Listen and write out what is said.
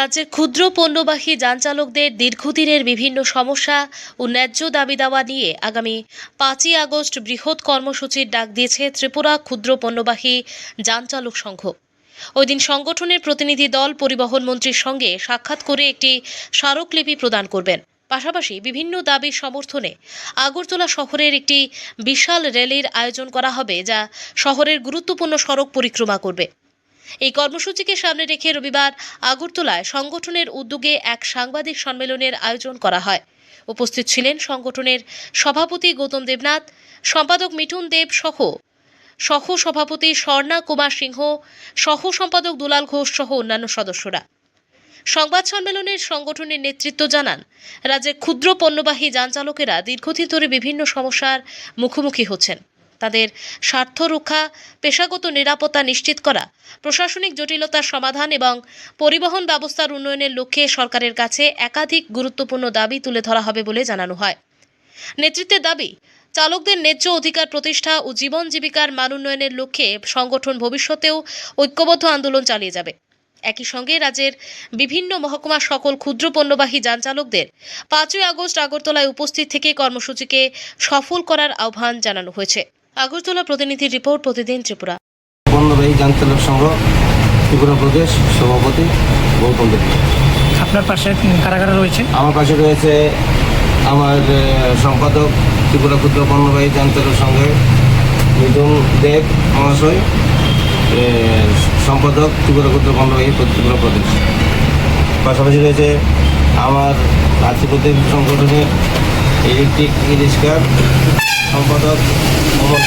রাজ্যের ক্ষুদ্র পণ্যবাহী যান চালকদের দীর্ঘদিনের বিভিন্ন সমস্যা ও ন্যায্য দাবি দাওয়া নিয়ে আগামী 5ই আগস্ট বৃহৎ কর্মসূচির ডাক দিয়েছে ত্রিপুরা ক্ষুদ্র পণ্যবাহী যান চালক সংঘ। ওই দিন সংগঠনের প্রতিনিধি দল পরিবহন মন্ত্রীর সঙ্গে সাক্ষাৎ করে একটি স্মারকলিপি প্রদান করবেন। পাশাপাশি বিভিন্ন দাবির সমর্থনে আগরতলা শহরের একটি বিশাল র্যালির আয়োজন করা হবে, যা শহরের গুরুত্বপূর্ণ সড়ক পরিক্রমা করবে। এই কর্মসূচিকে সামনে রেখে রবিবার আগরতলায় সংগঠনের উদ্যোগে এক সাংবাদিক সম্মেলনের আয়োজন করা হয়। উপস্থিত ছিলেন সংগঠনের সভাপতি গৌতম দেবনাথ, সম্পাদক মিঠুন দেব সহ সভাপতি স্বর্ণা কুমার সিংহ, সহ সম্পাদক দুলাল ঘোষ সহ অন্যান্য সদস্যরা। সংবাদ সম্মেলনের সংগঠনের নেতৃত্ব জানান, রাজ্যের ক্ষুদ্র পণ্যবাহী যান চালকেরা দীর্ঘদিন ধরে বিভিন্ন সমস্যার মুখোমুখি হচ্ছেন। তাদের স্বার্থ রক্ষা, পেশাগত নিরাপত্তা নিশ্চিত করা, প্রশাসনিক জটিলতার সমাধান এবং পরিবহন ব্যবস্থার উন্নয়নের লক্ষ্যে সরকারের কাছে একাধিক গুরুত্বপূর্ণ দাবি তুলে ধরা হবে বলে জানানো হয়। নেতৃত্বের দাবি, চালকদের ন্যায্য অধিকার প্রতিষ্ঠা ও জীবন জীবিকার মান উন্নয়নের লক্ষ্যে সংগঠন ভবিষ্যতেও ঐক্যবদ্ধ আন্দোলন চালিয়ে যাবে। একই সঙ্গে রাজ্যের বিভিন্ন মহকুমার সকল ক্ষুদ্র পণ্যবাহী যান চালকদের 5ই আগস্ট আগরতলায় উপস্থিত থেকে কর্মসূচিকে সফল করার আহ্বান জানানো হয়েছে। আগরতলা প্রতিনিধির রিপোর্ট, প্রতিদিন ত্রিপুরা। পণ্যবাহী যান চালক সংঘ ত্রিপুরা প্রদেশ সভাপতি গৌতম দেব। আপনার পাশে কারা কারা রয়েছে? আমার পাশে রয়েছে আমার সম্পাদক ত্রিপুরা ক্ষুদ্র পণ্যবাহী যান চালক সংঘের মিঠুন দেব মহাশয়, সম্পাদক ত্রিপুরা ক্ষুদ্র পণ্যবাহী ত্রিপুরা প্রদেশ। পাশাপাশি রয়েছে আমার আর্থিক সংগঠনের ইলেকট্রিক ই রিক্সার সম্পাদক অমর।